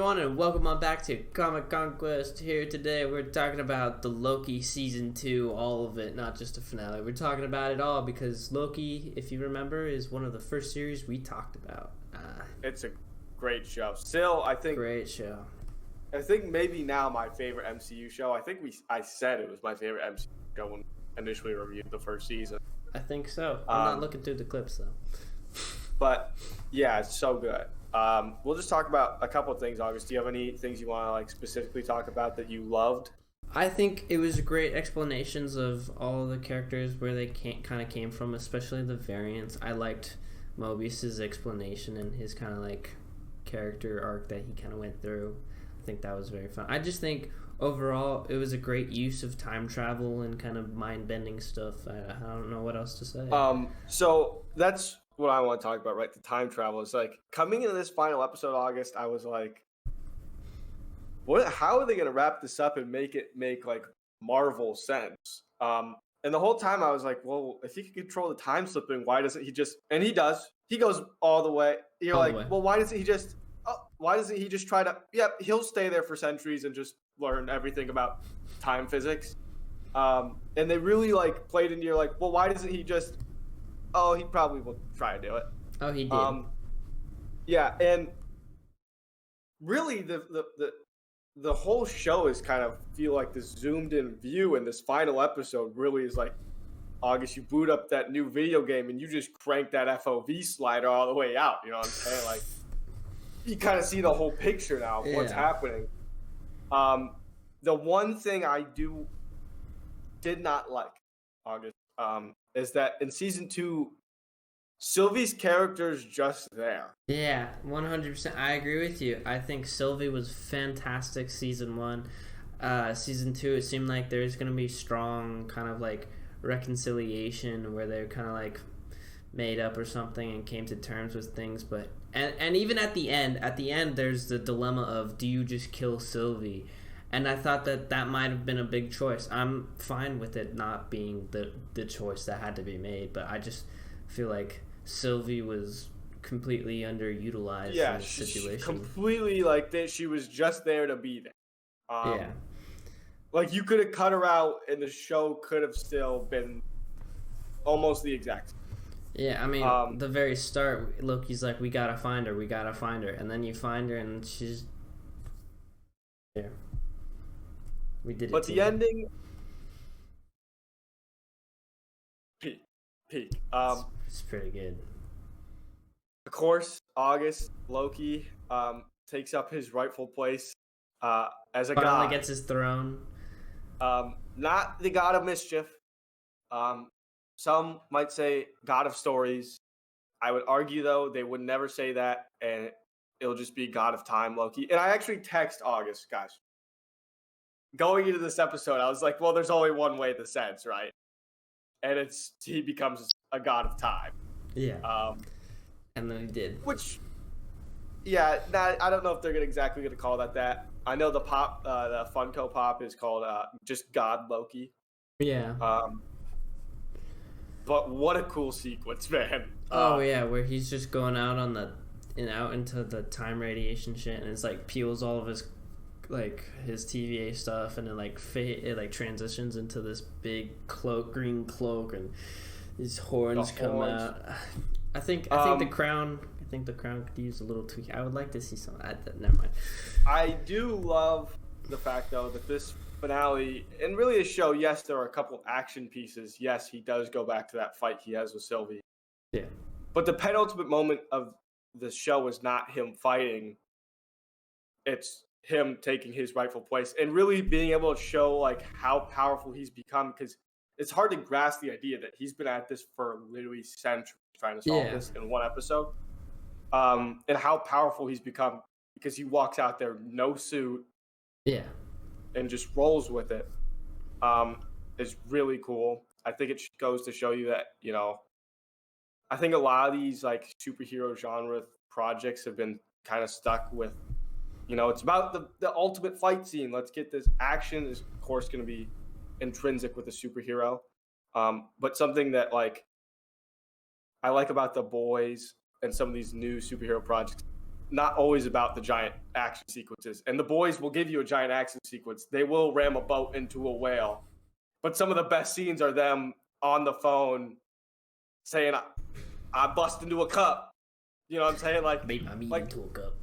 everyone, and welcome on back to Comic Conquest. Here today, we're talking about the Loki Season 2, all of it, not just the finale. We're talking about it all because Loki, if you remember, is one of the first series we talked about. It's a great show. Still, I think... Great show. I think maybe now my favorite MCU show. I said it was my favorite MCU show when we initially reviewed the first season. I think so. I'm not looking through the clips, though. But, yeah, it's so good. We'll just talk about a couple of things, August. Do you have any things you want to specifically talk about that you loved? I think it was great explanations of all the characters, where they kind of came from, especially the variants. I liked Mobius's explanation and his kind of character arc that he kind of went through. I think that was very fun. I just think overall it was a great use of time travel and kind of mind-bending stuff. I don't know what else to say. So that's what I want to talk about, right? The time travel. It's coming into this final episode, August, I was like, how are they going to wrap this up and make Marvel sense? And the whole time I was like, well, if he can control the time slipping, why doesn't he just, and he does, he goes all the way. You're all like, well, why doesn't he just try to, he'll stay there for centuries and just learn everything about time physics. And they really played into, you're like, well, why doesn't he just, he probably will try to do it. Oh, he did. Yeah, and really the whole show is kind of feel like this zoomed in view, and this final episode really is like, August, you boot up that new video game and you just crank that FOV slider all the way out. You know what I'm saying? You kind of see the whole picture now of what's happening. The one thing I did not like, August, is that in season 2, Sylvie's character is just there. Yeah, 100%. I agree with you. I think Sylvie was fantastic season 1. Season 2, it seemed like there's going to be strong kind of reconciliation where they're kind of made up or something and came to terms with things. But and even at the end there's the dilemma of, do you just kill Sylvie? And I thought that might have been a big choice. I'm fine with it not being the choice that had to be made, but I just feel like Sylvie was completely underutilized in this situation. Completely she was just there to be there. Yeah. You could have cut her out and the show could have still been almost the exact same. Yeah, I mean, the very start, Loki's like, we gotta find her, and then you find her and she's there. We did it. But the ending, peak. It's pretty good. Of course, August, Loki takes up his rightful place as a god. Finally gets his throne. Not the god of mischief. Some might say god of stories. I would argue, though, they would never say that, and it'll just be god of time, Loki. And I actually text August, guys. Going into this episode, I was like, well, there's only one way this ends, right? And he becomes a god of time. Yeah. And then he did. Which, yeah, I don't know if they're exactly going to call that. I know the Funko Pop is called just God Loki. Yeah. But what a cool sequence, man. Yeah, where he's just going out out into the time radiation shit, and it's peels all of his his TVA stuff, and then it transitions into this big green cloak, and these horns come out. I think the crown could use a little tweak. I would like to see some. Never mind. I do love the fact, though, that this finale, and really a show, yes, there are a couple action pieces. Yes, he does go back to that fight he has with Sylvie. Yeah. But the penultimate moment of the show is not him fighting. It's him taking his rightful place and really being able to show how powerful he's become, because it's hard to grasp the idea that he's been at this for literally centuries trying to solve this in one episode. And how powerful he's become because he walks out there, no suit. Yeah. And just rolls with it. Is really cool. I think it goes to show you that, I think a lot of these superhero genre projects have been kind of stuck with, it's about the ultimate fight scene. Let's get this action is of course going to be intrinsic with a superhero. But something that I like about The Boys and some of these new superhero projects not always about the giant action sequences. And the boys will give you a giant action sequence. They will ram a boat into a whale. But some of the best scenes are them on the phone saying, I bust into a cup. You know what I'm saying? Like, made my meat into a cup.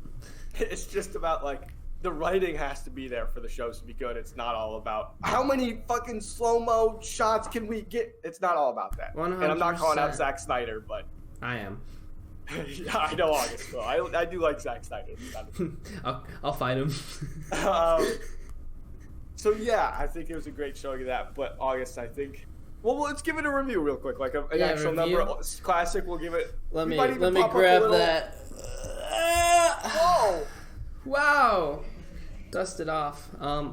It's just about, like, the writing has to be there for the shows to be good. It's not all about how many fucking slow-mo shots can we get. It's not all about that. 100%. And I'm not calling out Zack Snyder, but I am. yeah, I know August. So I do like Zack Snyder. I'll fight him. So yeah, I think it was a great showing of that. But August, I think. Well, let's give it a review real quick, like an actual review? number. Classic. We'll give it. Let me grab that. Whoa! Wow! Dust it off.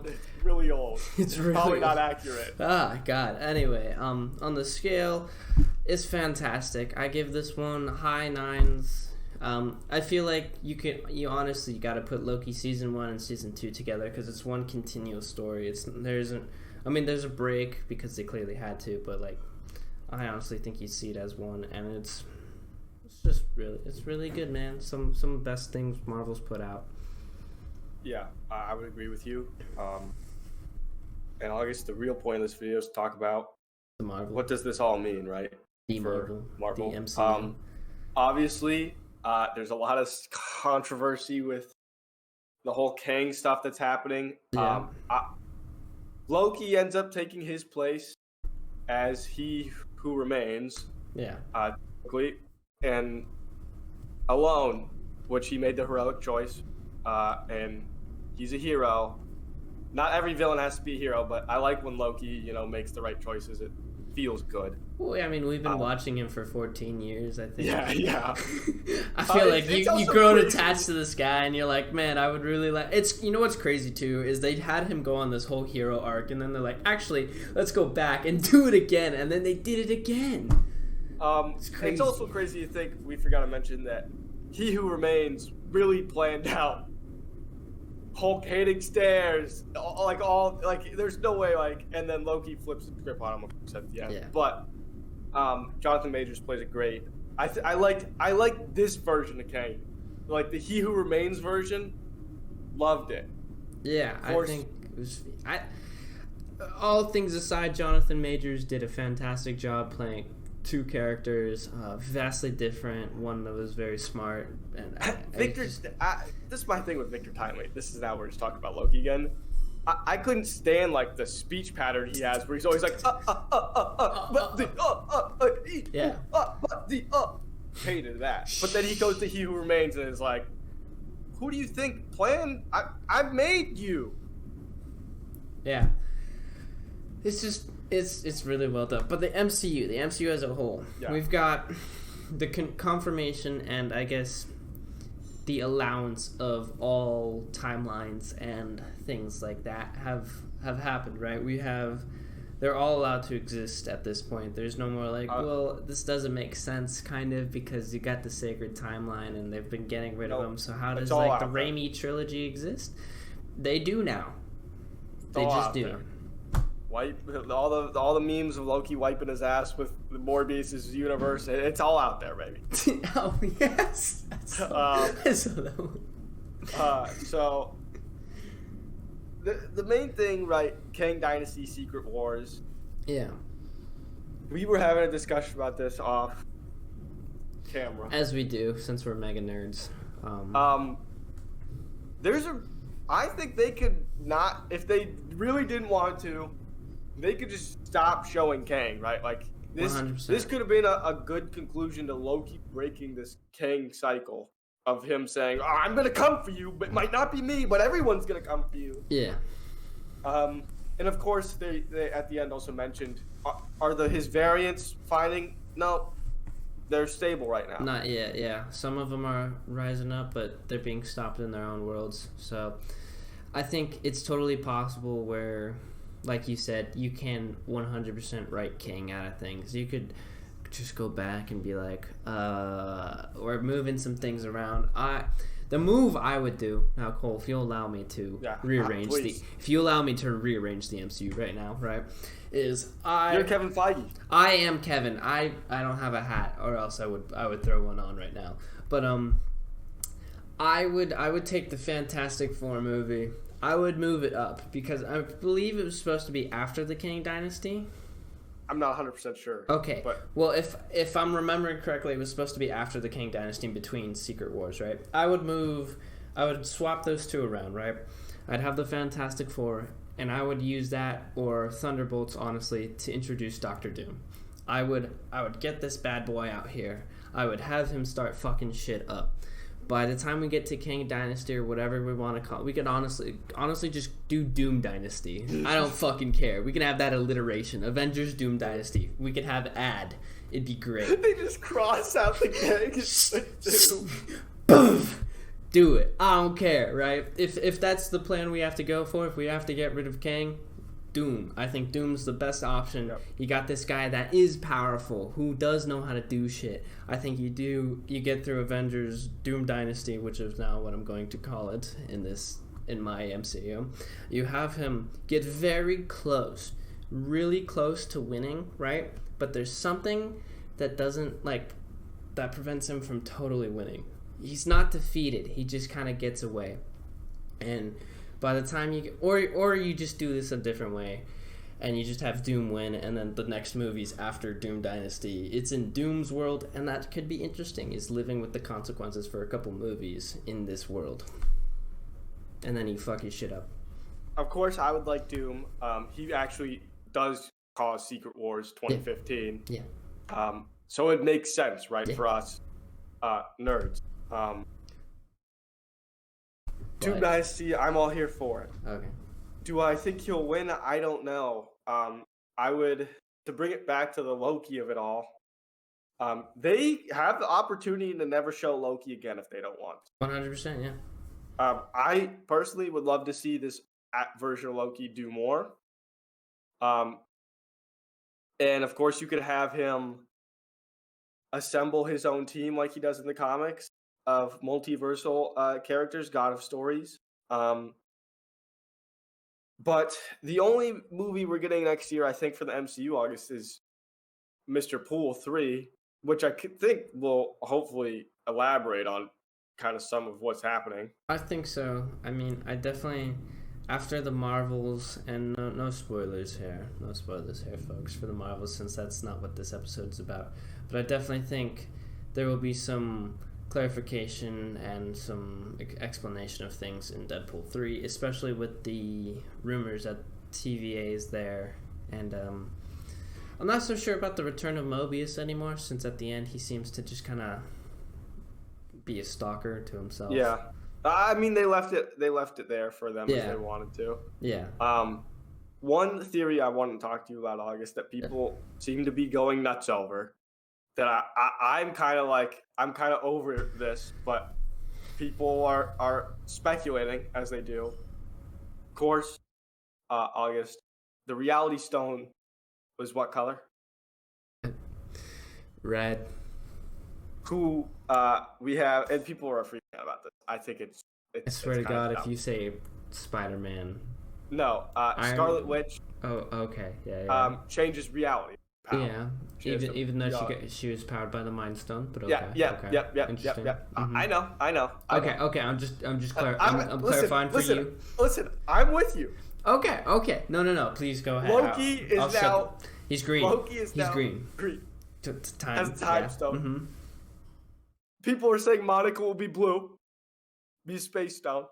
It's really old. It's really probably old. not accurate. Ah, God. Anyway, on the scale, it's fantastic. I give this one high 9s. I feel like you honestly got to put Loki season 1 and season 2 together because it's one continuous story. There's a break because they clearly had to, but like, I honestly think you see it as one, and it's really good, man. Some of the best things Marvel's put out. Yeah, I would agree with you. And August, the real point of this video is to talk about The Marvel. what does this all mean, right? The For Marvel. The MCU. Obviously, there's a lot of controversy with the whole Kang stuff that's happening. Yeah. Loki ends up taking his place as He Who Remains. Yeah. And alone, which he made the heroic choice, and he's a hero. Not every villain has to be a hero, but I like when Loki, makes the right choices. It feels good. Well, I mean, we've been watching him for 14 years, I think. Yeah. I feel like it's you grown attached to this guy, and you're like, man, I would really like. It's what's crazy too is they had him go on this whole hero arc, and then they're like, actually, let's go back and do it again, and then they did it again. It's also crazy to think we forgot to mention that He Who Remains really planned out Hulk hating stairs, there's no way, and then Loki flips the script on him at the end. Yeah. But Jonathan Majors plays it great. I like this version of Kang, like the He Who Remains version. Loved it. Yeah, I think it was. All things aside, Jonathan Majors did a fantastic job playing two characters, vastly different. One that was very smart, and this is my thing with Victor Timely. This is now we're just talking about Loki again. I couldn't stand like the speech pattern he has, where he's always like hated that. But then he goes to He Who Remains and is like, "Who do you think planned? I made you." Yeah, it's just. It's really well done. But the MCU as a whole, we've got the confirmation and I guess the allowance of all timelines and things like that have happened, right? They're all allowed to exist at this point. There's no more like, well, this doesn't make sense, kind of, because you got the sacred timeline and they've been getting rid of them. So how does like the Raimi trilogy exist? They do now. They just do. All the memes of Loki wiping his ass with Morbius' universe. It's all out there, baby. Oh yes. I saw that one. So the main thing, right? Kang Dynasty, Secret Wars. Yeah. We were having a discussion about this off camera, as we do, since we're mega nerds. I think they could not, if they really didn't want to. They could just stop showing Kang, right? Like this 100%. This could have been a good conclusion to Loki breaking this Kang cycle of him saying, I'm gonna come for you, but it might not be me, but everyone's gonna come for you. Yeah. And of course they at the end also mentioned, his variants finding? No, they're stable right now. Not yet, yeah. Some of them are rising up, but they're being stopped in their own worlds. So I think it's totally possible where, like you said, you can 100% write Kang out of things. You could just go back and be like, or moving some things around. The move I would do now, Cole, if you'll allow me to rearrange if you allow me to rearrange the MCU right now, right? You're Kevin Feige. I am Kevin. I don't have a hat, or else I would throw one on right now. But I would take the Fantastic Four movie. I would move it up because I believe it was supposed to be after the Kang Dynasty. I'm not 100% sure. Okay. But well, if I'm remembering correctly, it was supposed to be after the Kang Dynasty in between Secret Wars, right? I would swap those two around, right? I'd have the Fantastic Four, and I would use that or Thunderbolts, honestly, to introduce Dr.doom. I would get this bad boy out here. I would have him start fucking shit up. By the time we get to Kang Dynasty or whatever we want to call it, we could honestly just do Doom Dynasty. I don't fucking care. We can have that alliteration. Avengers Doom Dynasty. We could have ad. It'd be great. They just cross out the Kang. Boom! Do it. I don't care, right? If that's the plan we have to go for, if we have to get rid of Kang, Doom. I think Doom's the best option. Yep. You got this guy that is powerful, who does know how to do shit. I think you get through Avengers Doom Dynasty, which is now what I'm going to call it in my MCU. You have him get very close, really close to winning, right? But there's something that that prevents him from totally winning. He's not defeated. He just kind of gets away. And by the time or you just do this a different way and you just have Doom win, and then the next movie's after Doom Dynasty. It's in Doom's world, and that could be interesting, is living with the consequences for a couple movies in this world. And then you fuck his shit up. Of course, I would like Doom. He actually does cause Secret Wars 2015. Yeah. So it makes sense, right, for us nerds. Doom Dynasty, I'm all here for it. Okay. Do I think he'll win? I don't know. I would, to bring it back to the Loki of it all, they have the opportunity to never show Loki again if they don't want. 100%, yeah. I personally would love to see this version of Loki do more. And of course, you could have him assemble his own team like he does in the comics of multiversal characters, God of Stories. But the only movie we're getting next year, I think, for the MCU August is Mr. Poole 3, which I think will hopefully elaborate on kind of some of what's happening. I think so. I mean, I definitely, after the Marvels, and no spoilers here, folks, for the Marvels, since that's not what this episode's about, but I definitely think there will be some clarification and some explanation of things in Deadpool 3, especially with the rumors that TVA is there. And I'm not so sure about the return of Mobius anymore, since at the end he seems to just kind of be a stalker to himself. Yeah. I mean, they left it there for them if they wanted to. Yeah. One theory I want to talk to you about, August, that people seem to be going nuts over, that I'm kind of over this, but people are speculating as they do. Of course, August, the Reality Stone was what color? Red. Who we have, and people are freaking out about this. I think it's I swear to God, if you say Spider-Man. No, Scarlet Witch. Oh, okay, yeah. Changes reality. Power. Yeah, even though she was powered by the Mind Stone, but okay. Yeah. Interesting. Mm-hmm. I know. Okay. I'm clarifying for you. Listen, I'm with you. Okay. No. Please go ahead. Loki is now. He's green. He's now green. Time. As a time stone. Mm-hmm. People are saying Monica will be blue, be Space Stone.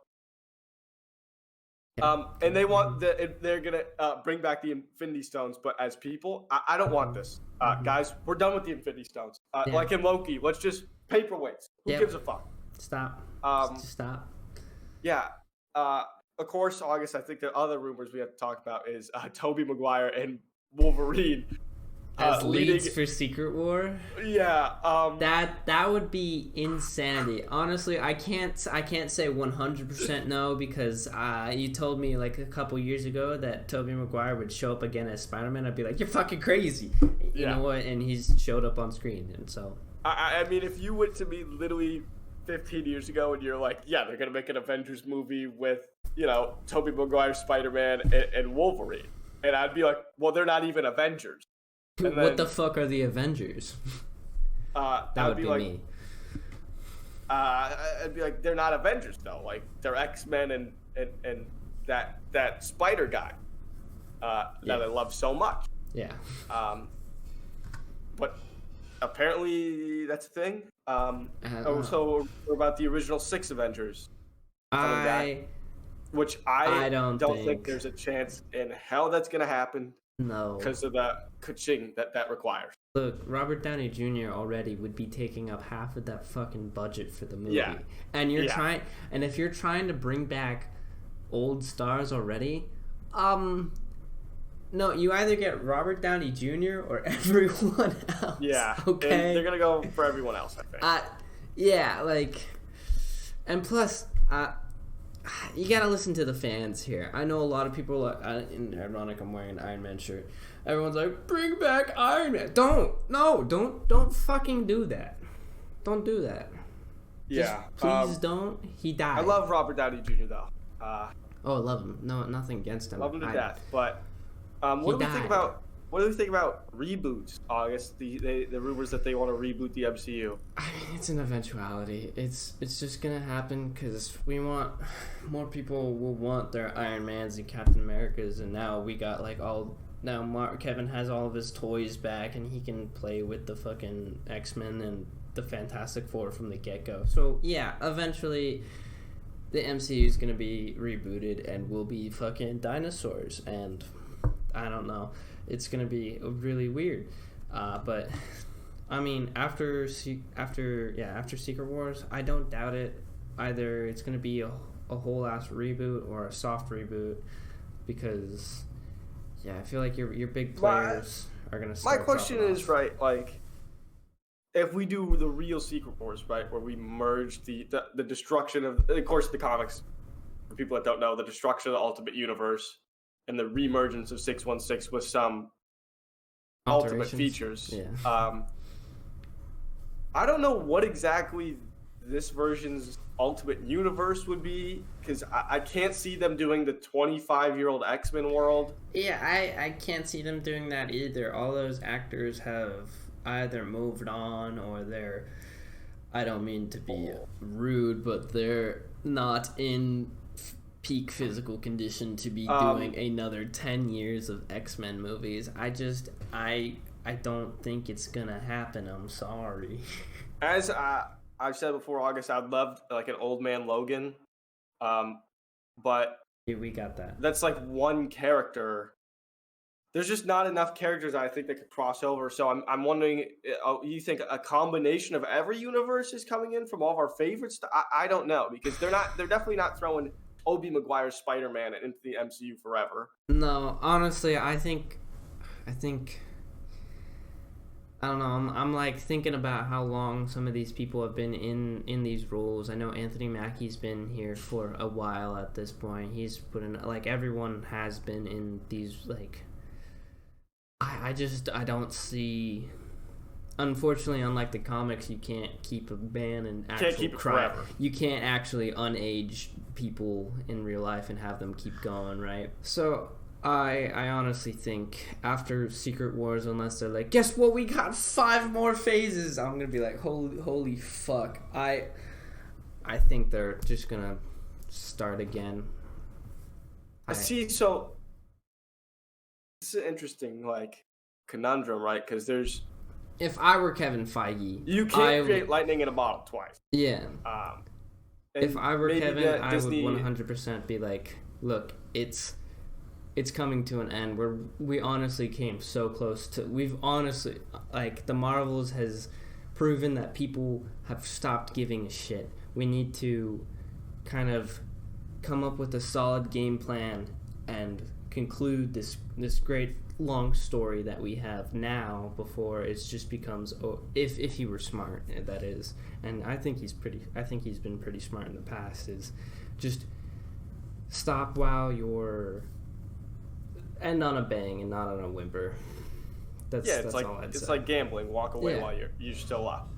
And they want they're gonna bring back the Infinity Stones, but as people, I don't want this, guys. We're done with the Infinity Stones. Like in Loki, let's just paperweights. Who gives a fuck? Stop. Just stop. Yeah. Of course, August. I think the other rumors we have to talk about is Tobey Maguire and Wolverine as leads for Secret War. Yeah. That would be insanity. Honestly, I can't say 100% no, because you told me like a couple years ago that Tobey Maguire would show up again as Spider-Man. I'd be like, you're fucking crazy. You know what? And he's showed up on screen, and so. I mean, if you went to me literally 15 years ago and you're like, yeah, they're gonna make an Avengers movie with, Tobey Maguire, Spider-Man, and Wolverine, and I'd be like, well, they're not even Avengers. What the fuck are the Avengers? That would be like, me. I'd be like, they're not Avengers though. Like they're X-Men and that Spider guy that I love so much. Yeah. But apparently that's a thing. So what about the original 6 Avengers coming back? Which I don't think there's a chance in hell that's gonna happen. No. Because of the ka-ching that requires. Look, Robert Downey Jr. already would be taking up half of that fucking budget for the movie. Yeah. And if you're trying to bring back old stars already, no, you either get Robert Downey Jr. or everyone else. Yeah. Okay. And they're gonna go for everyone else, I think. Yeah, like, and plus, you gotta listen to the fans here. I know a lot of people are ironic. I'm wearing an Iron Man shirt. Everyone's like, "Bring back Iron Man!" Don't fucking do that. Don't do that. Yeah, please don't. He died. I love Robert Downey Jr. though. I love him. No, nothing against him. Love him to death. But what do we think about? What do we think about reboots, August? The rumors that they want to reboot the MCU. I mean, it's an eventuality. It's just gonna happen because more people will want their Iron Mans and Captain Americas, and now we got Kevin has all of his toys back, and he can play with the fucking X-Men and the Fantastic Four from the get-go. So yeah, eventually the MCU is gonna be rebooted and will be fucking dinosaurs, and I don't know. It's gonna be really weird, but I mean, after Secret Wars, I don't doubt it. Either it's gonna be a whole ass reboot or a soft reboot, because I feel like your big players are gonna. My question is like, if we do the real Secret Wars, right, where we merge the destruction of course, the comics, for people that don't know, the destruction of the Ultimate Universe and the reemergence of 616 with some ultimate features. Yeah. I don't know what exactly this version's Ultimate Universe would be, because I can't see them doing the 25-year-old X-Men world. Yeah, I can't see them doing that either. All those actors have either moved on or they're, I don't mean to be rude, but they're not in peak physical condition to be doing another 10 years of X-Men movies. I don't think it's gonna happen. I'm sorry. As I've said before, August, I'd love like an Old Man Logan, but we got that. That's like one character. There's just not enough characters I think that could cross over. So I'm wondering, you think a combination of every universe is coming in from all of our favorites? I don't know, because they're definitely not throwing Tobey Maguire's Spider-Man into the MCU forever. No, honestly, I think I don't know. I'm like thinking about how long some of these people have been in these roles. I know Anthony Mackie's been here for a while at this point. He's put in, like, everyone has been in these, like, I don't see. Unfortunately, unlike the comics, you can't keep a man in actual can't keep it forever. You can't actually unage people in real life and have them keep going, right? So I honestly think after Secret Wars, unless they're like, guess what, we got 5 more phases, I'm gonna be like, holy fuck. I think they're just gonna start again. See, so this is an interesting like conundrum, right? Because there's, if I were Kevin Feige, you can't create lightning in a bottle twice. Yeah. If I were Kevin, I would 100% be like, look, it's coming to an end. We honestly came so close to. We've honestly, like, the Marvels has proven that people have stopped giving a shit. We need to kind of come up with a solid game plan and conclude this great long story that we have now before it just becomes, if he were smart, that is. And I think he's been pretty smart in the past, is just stop while you're end on a bang and not on a whimper. That's like all I'd say. It's like gambling. Walk away while you're still up.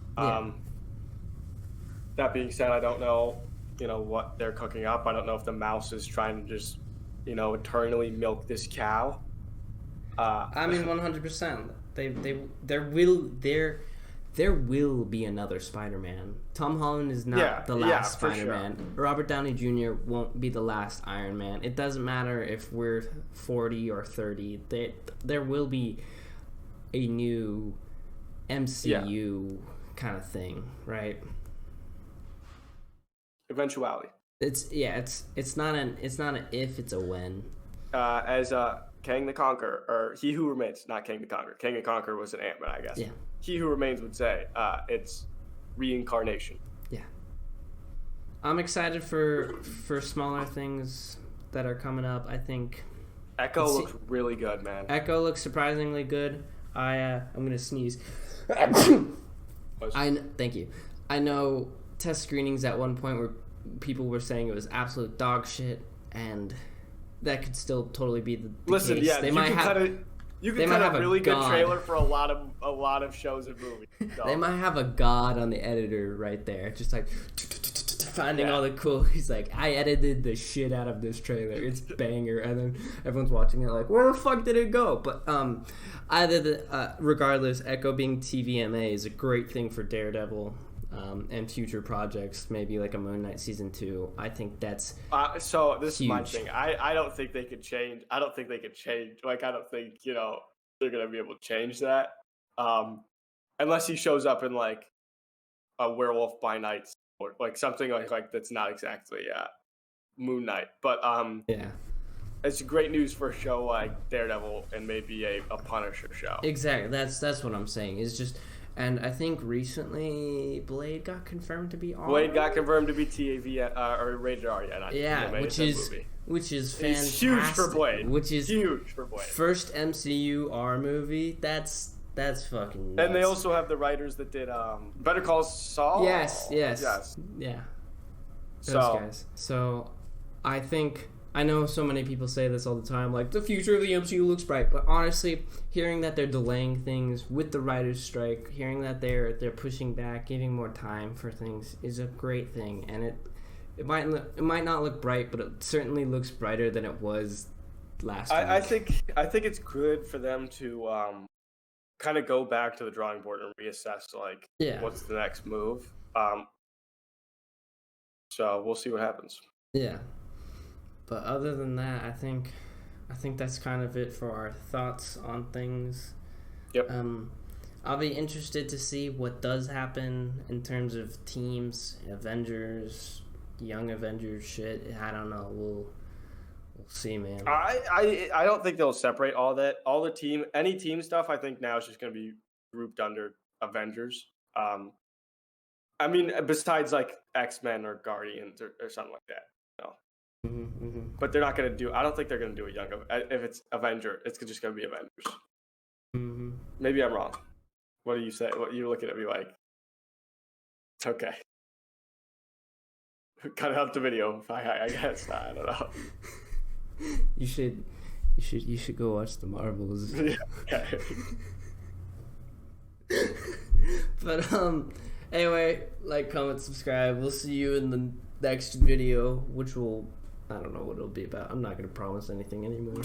That being said, I don't know, what they're cooking up. I don't know if the mouse is trying to just, eternally milk this cow. I mean, 100%. there will be another Spider-Man. Tom Holland is not the last Spider-Man. Sure. Robert Downey Jr. won't be the last Iron Man. It doesn't matter if we're 40 or 30. There will be a new MCU kind of thing, right? Eventuality. It's not an if, it's a when. As Kang the Conqueror, or He Who Remains, not Kang the Conqueror. Kang the Conqueror was an Ant-Man, I guess. Yeah. He Who Remains would say, it's reincarnation. Yeah. I'm excited for smaller things that are coming up. I think Echo looks really good, man. Echo looks surprisingly good. I'm gonna sneeze. Thank you. I know test screenings at one point where people were saying it was absolute dog shit, and that could still totally be the Listen, case. Yeah, you can cut a really good trailer for a lot of shows and movies. So. They might have a god on the editor right there, just like finding all the cool. He's like, I edited the shit out of this trailer. It's banger, and then everyone's watching it like, where the fuck did it go? But regardless, Echo being TVMA is a great thing for Daredevil. And future projects, maybe like a Moon Knight season 2. I think that's so. This huge. is my thing. I don't think they could change. I don't think they could change. Like I don't think they're gonna be able to change that, unless he shows up in like a Werewolf by Night or like something like that's not exactly Moon Knight. But it's great news for a show like Daredevil and maybe a Punisher show. Exactly. That's what I'm saying. It's just. And I think recently Blade got confirmed to be R. Blade got confirmed to be TAV or rated R. Which is fantastic. It's huge for Blade. Which is huge for Blade. First MCU R movie. That's fucking nuts. And they also have the writers that did Better Call Saul. Yes. Yeah. Those guys. So I think. I know so many people say this all the time, like, the future of the MCU looks bright, but honestly, hearing that they're delaying things with the writer's strike, hearing that they're pushing back, giving more time for things is a great thing, and it might not look bright, but it certainly looks brighter than it was last week. I think it's good for them to kind of go back to the drawing board and reassess, like, what's the next move. So we'll see what happens. Yeah. But other than that, I think that's kind of it for our thoughts on things. Yep. I'll be interested to see what does happen in terms of teams, Avengers, Young Avengers shit. I don't know. We'll see, man. I don't think they'll separate all that. All the any team stuff. I think now is just going to be grouped under Avengers. I mean, besides like X-Men or Guardians or something like that. No. But they're not going to do. I don't think they're going to do a young. If it's Avenger, it's just going to be Avengers. Maybe I'm wrong. What do you say? What you looking at me like? It's okay. Cut out the video. I guess I don't know. You should go watch the Marvels. Yeah, okay. But anyway, like, comment, subscribe. We'll see you in the next video, which will, I don't know what it'll be about. I'm not going to promise anything anymore.